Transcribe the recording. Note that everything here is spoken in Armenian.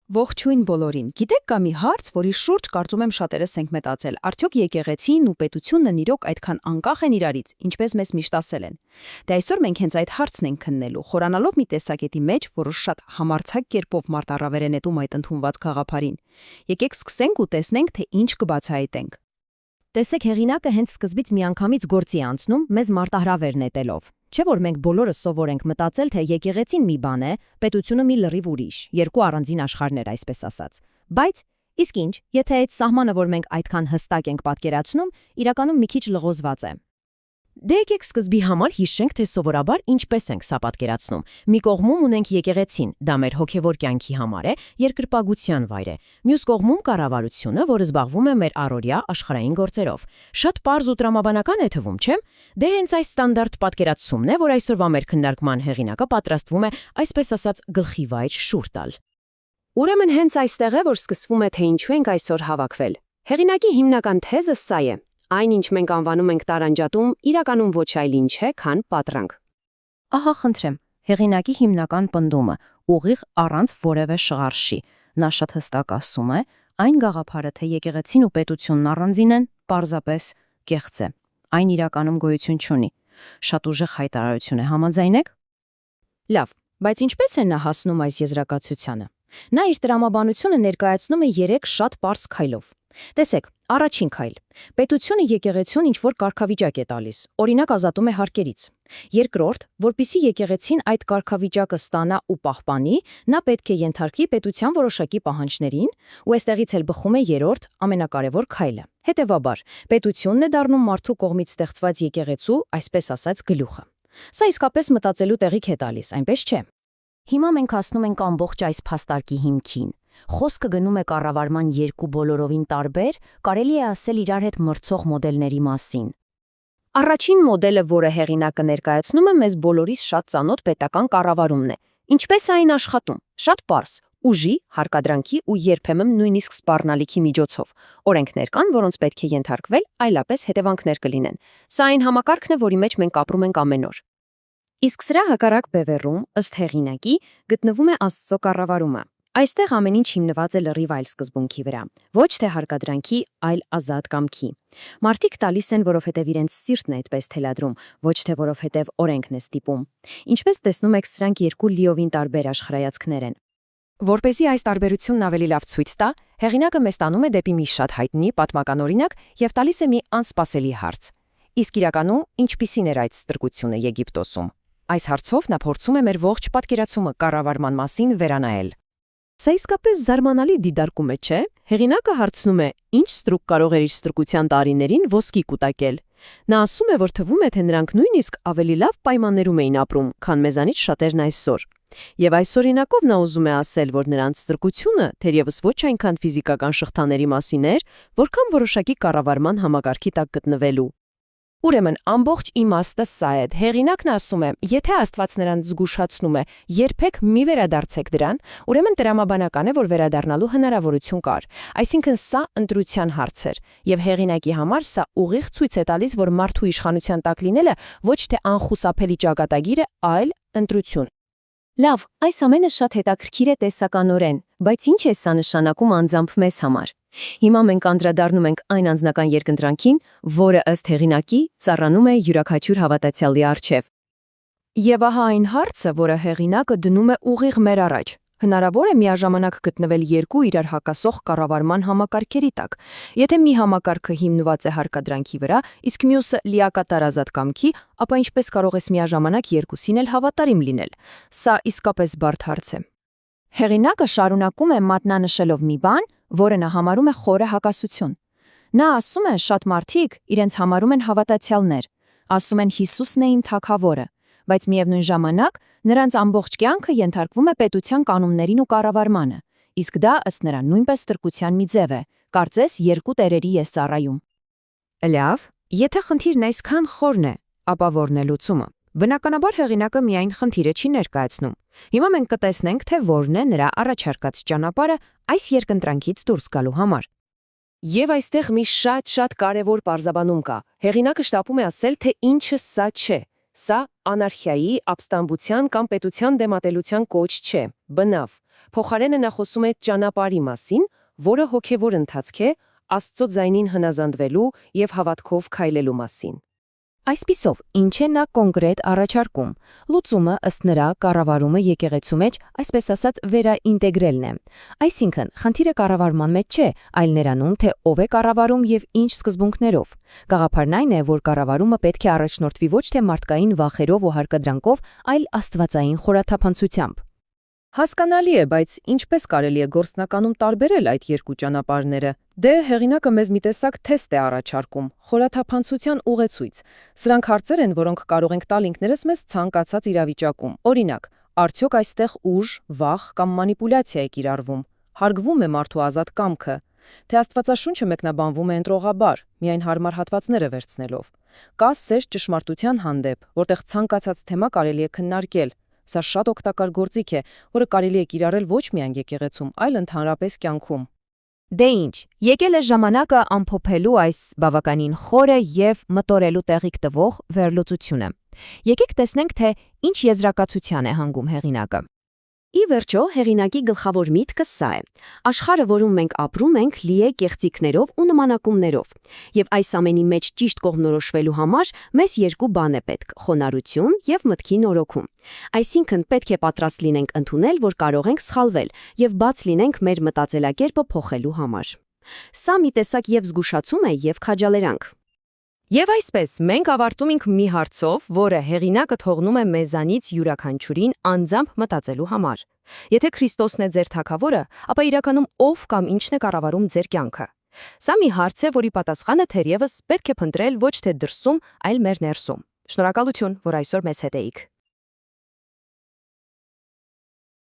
Ողջույն բոլորին։ Գիտեք կա մի հարց, որի շուրջ կարծում եմ շատերս ենք մտածել։ Արդյոք եկեղեցին ու պետությունն իրոք այդքան անկախ են իրարից, ինչպես մեզ միշտ ասել են։ Դե այսօր մենք հենց այդ հարցն ենք քննելու, խորանալով մի տեսակետի մեջ, որը շատ համարձակ կերպով մարտահրավեր է նետում այդ ընդունված գաղափարին։ Եկեք սկսենք ու տեսնենք, թե ինչ կբացահայտենք։ Տեսեք, հեղինակը հենց սկզբից միանգամից գործի անցնում մեզ մարտահրավեր նետելով։ Չէ՞ որ մենք բոլորս սովոր ենք մտածել, թե եկեղեցին մի բան է, պետությունը մի լրիվ ուրիշ, երկու առանձին աշխարհներ, այսպես ասած։ Բայց իսկ ինչ, եթե այդ սահմանը, որ մենք այդքան հստակ ենք պատկերացնում, իրականում մի քիչ լղոզված է։ Դե եկեք սկզբի համար հիշենք, թե սովորաբար ինչպես ենք սա պատկերացնում։ Մի կողմում ունենք եկեղեցին, դա մեր հոգևոր կյանքի համար է, երկրպագության վայր է։ Մյուս կողմում կառավարությունը, որը զբաղվում է մեր առօրյա աշխարհային գործերով։ Շատ պարզ ու տրամաբանական է թվում, չէ՞։ Դե հենց այս ստանդարտ պատկերացումն է, որ այսօրվա մեր քննարկման հեղինակը պատրաստվում է, այսպես ասած, գլխի վայր շուռ տալ։ Ուրեմն հենց այստեղ է, որ սկսվում է, թե ինչու ենք այսօր հավաքվել։ Հեղինակի հիմնական թեզը սա է. այն, ինչ մենք անվանում ենք տարանջատում, իրականում ոչ այլ ինչ է, քան պատրանք։ Ահա, խնդրեմ, հեղինակի հիմնական պնդումը, ուղիղ առանց որևէ շղարշի։ Նա շատ հստակ ասում է, այն գաղափարը, թե եկեղեցին ու պետությունն առանձին են, պարզապես կեղծ է։ Այն իրականում գոյություն չունի։ Շատ ուժեղ հայտարարություն է, համաձայն եք։ Լավ, բայց ինչպես է նա հասնում այս եզրակացությանը։ Նա իր տրամաբանությունը ներկայացնում է 3 շատ պարզ քայլով։ Տեսեք, առաջին քայլ. պետությունը եկեղեցուն ինչ-որ կարգավիճակ է տալիս, օրինակ ազատում է հարկերից։ Երկրորդ, որպիսի եկեղեցին այդ կարգավիճակը ստանա ու պահպանի, նա պետք է ենթարկվի պետության որոշակի պահանջներին, ու այստեղից էլ բխում է երրորդ, ամենակարևոր քայլը։ Հետևաբար, պետությունն է դառնում մարդու կողմից ստեղծված եկեղեցու, այսպես ասած, գլուխը։ Սա իսկապես մտածելու տեղիք է տալիս, այնպես չէ։ Հիմա մենք հասնում ենք ամբողջ այս փաստարկի հիմքին։ Խոսքը գնում է կառավարման երկու բոլորովին տարբեր, կարելի է ասել իրար հետ մրցող մոդելների մասին։ Առաջին մոդելը, որը հեղինակը ներկայացնում է, մեզ բոլորիս շատ ծանոթ պետական կառավարումն է։ Ինչպես է այն աշխատում։ Շատ պարզ. ուժի, հարկադրանքի ու երբեմն նույնիսկ սպառնալիքի միջոցով։ Օրենքներ կան, որոնց պետք է ենթարկվել, այլապես հետևանքներ կլինեն։ Սա այն համակարգն է, որի մեջ մենք ապրում ենք ամեն օր։ Իսկ սրա հակառակ բևեռում, ըստ հեղինակի, գտնվում է Աստծո կառավարումը։ Այստեղ ամեն ինչ հիմնված է լրիվ այլ սկզբունքի վրա, ոչ թե հարկադրանքի, այլ ազատ կամքի։ Մարդիկ տալիս են, որովհետև իրենց սիրտն է այդպես թելադրում, ոչ թե որովհետև օրենքն է ստիպում։ Ինչպես տեսնում եք, սրանք երկու լիովին տարբեր աշխարհայացքներ են։ Որպեսզի այս տարբերությունն ավելի լավ ցույց տա, հեղինակը մեզ տանում է դեպի մի շատ հայտնի պատմական օրինակ եւ տալիս է մի անսպասելի հարց։ Իսկ իրականում ինչպիսին էր այդ ստրկությունը Եգիպտոսում։ Այս հարցով նա փորձում է մեր ողջ պատկերացումը կառավարման մասին վերանայել։ Սա իսկապես զարմանալի դիտարկում է, չէ՞։ Հեղինակը հարցնում է, ինչ ստրուկ կարող էր իր ստրկության տարիներին ոսկի կուտակել։ Նա ասում է, որ թվում է, թե նրանք նույնիսկ ավելի լավ պայմաններում էին ապրում, քան մեզանից շատերն այսօր։ Եվ այս օրինակով նա ուզում է ասել, որ նրանց ստրկությունը թերևս ոչ այնքան ֆիզիկական շղթաների մասին էր, որքան որոշակի կառավարման համակարգի տակ գտնվելու։ Ուրեմն ամբողջ իմաստը սա է։ Հեղինակն ասում է, եթե Աստված նրանց զգուշացնում է, երբեք մի վերադարձեք դրան, ուրեմն տրամաբանական է, որ վերադառնալու հնարավորություն կար։ Այսինքն սա ընտրության հարց էր, եւ հեղինակի համար սա ուղիղ ցույց է տալիս, որ մարդու իշխանության տակ լինելը ոչ թե անխուսափելի ճակատագիր է, այլ ընտրություն։ Լավ, այս ամենը շատ հետաքրքիր է տեսականորեն, բայց ինչ է սա նշանակում անձամբ մեզ համար։ Հիմա մենք անդրադառնում ենք այն անձնական երկընտրանքին, որը ըստ հեղինակի ծառանում է յուրաքանչյուր հավատացյալի առջև։ Եվ ահա այն հարցը, որը հեղինակը դնում է ուղիղ մեր առաջ։ Հնարավոր է միաժամանակ գտնվել երկու իրար հակասող կառավարման համակարգերի տակ։ Եթե մի համակարգը հիմնված է հարկադրանքի վրա, իսկ մյուսը լիակատար ազատ կամքի, ապա ինչպես կարող ես միաժամանակ երկուսին էլ հավատարիմ լինել։ Սա իսկապես բարդ հարց է։ Հեղինակը շարունակում է մատնանշելով մի բան, որը նա համարում է խորը հակասություն։ Նա ասում է, շատ մարդիկ իրենց համարում են հավատացյալներ, ասում են Հիսուսն է իմ թագավորը, բայց միևնույն ժամանակ նրանց ամբողջ կյանքը ենթարկվում է պետության կանոններին ու կառավարմանը, իսկ դա ըստ նրա նույնպես ստրկության մի ձև է, կարծես երկու տերերի ես ծառայում։ Լավ, եթե խնդիրն այսքան խորն է, ապա ո՞րն է լուծումը։ Բնականաբար հեղինակը միայն խնդիրը չի ներկայացնում։ Հիմա մենք կտեսնենք, թե ո՞րն է նրա առաջարկած ճանապարհը այս երկընտրանքից դուրս գալու համար։ Եվ այստեղ մի շատ կարևոր պարզաբանում կա։ Հեղինակը շտապում է ասել, թե ինչը սա չէ։ Սա անարխիայի, ապստամբության կամ պետության դեմատելության կոչ չէ, բնավ։ Փոխարենը նա խոսում է ճանապարհի մասին, որը հոգևոր ընթացք է, Աստծո ձայնին հնազանդվելու եւ հավատքով քայլելու մասին։ Այսպիսով, ինչ է նա կոնկրետ առաջարկում։ Լուծումը ըստ նրա կառավարումը եկեղեցու մեջ, այսպես ասած, վերաինտեգրելն է։ Այսինքն, խնդիրը կառավարման մեջ չէ, այլ նրանում, թե ով է կառավարում եւ ինչ սկզբունքներով։ Գաղափարն այն է, որ կառավարումը պետք է առաջնորդվի ոչ թե մարդկային վախերով ու հարկադրանքով, այլ աստվածային խորաթափանցությամբ։ Հասկանալի է, բայց ինչպես կարելի է գործնականում տարբերել այդ երկու ճանապարհները։ Դե հեղինակը մեզ մի տեսակ թեստ է առաջարկում, խորաթափանցության ուղեցույց։ Սրանք հարցեր են, որոնք կարող ենք տալ ինքներս մեզ ցանկացած իրավիճակում։ Օրինակ, արդյոք այստեղ ուժ, վախ կամ մանիպուլյացիա է կիրառվում։ Հարգվում է մարդու ազատ կամքը, թե Աստվածաշունչը մեկնաբանվում է ընտրողաբար, միայն հարմար հատվածները վերցնելով։ Կա սեր ճշմարտության հանդեպ, որտեղ ցանկացած թեմա կարելի է քննարկել։ Սա շատ օգտակար գործիք է, որը կարելի է կիրառել ոչ միայն եկեղեցում, այլ ընդհանրապես կյանքում։ Դե ինչ, եկել է ժամանակը ամփոփելու այս բավականին խորը եւ մտորելու տեղիք տվող վերլուծությունը։ Եկեք տեսնենք, թե ինչ եզրակացության է հանգում հեղինակը։ Ի վերջո, հեղինակի գլխավոր միտքը սա է. աշխարհը, որում մենք ապրում ենք, լի է կեղծիքներով ու նմանակումներով։ Եվ այս ամենի մեջ ճիշտ կողմնորոշվելու համար մեզ երկու բան է պետք՝ խոնարհություն եւ մտքի նորոգում։ Այսինքն պետք է պատրաստ լինենք ընդունել, որ կարող ենք սխալվել, եւ բաց լինենք մեր մտածելակերպը փոխելու համար։ Սա մի տեսակ եւ զգուշացում է եւ քաջալերանք։ Եվ այսպես, մենք ավարտում ենք մի հարցով, որը հեղինակը թողնում է մեզանից յուրաքանչյուրին անձամբ մտածելու համար։ Եթե Քրիստոսն է ձեր թագավորը, ապա իրականում ով կամ ինչն է կառավարում ձեր կյանքը։ Սա մի հարց է, որի պատասխանը թերևս պետք է փնտրել ոչ թե դրսում, այլ մեր ներսում։ Շնորհակալություն, որ այսօր մեզ հետ էիք։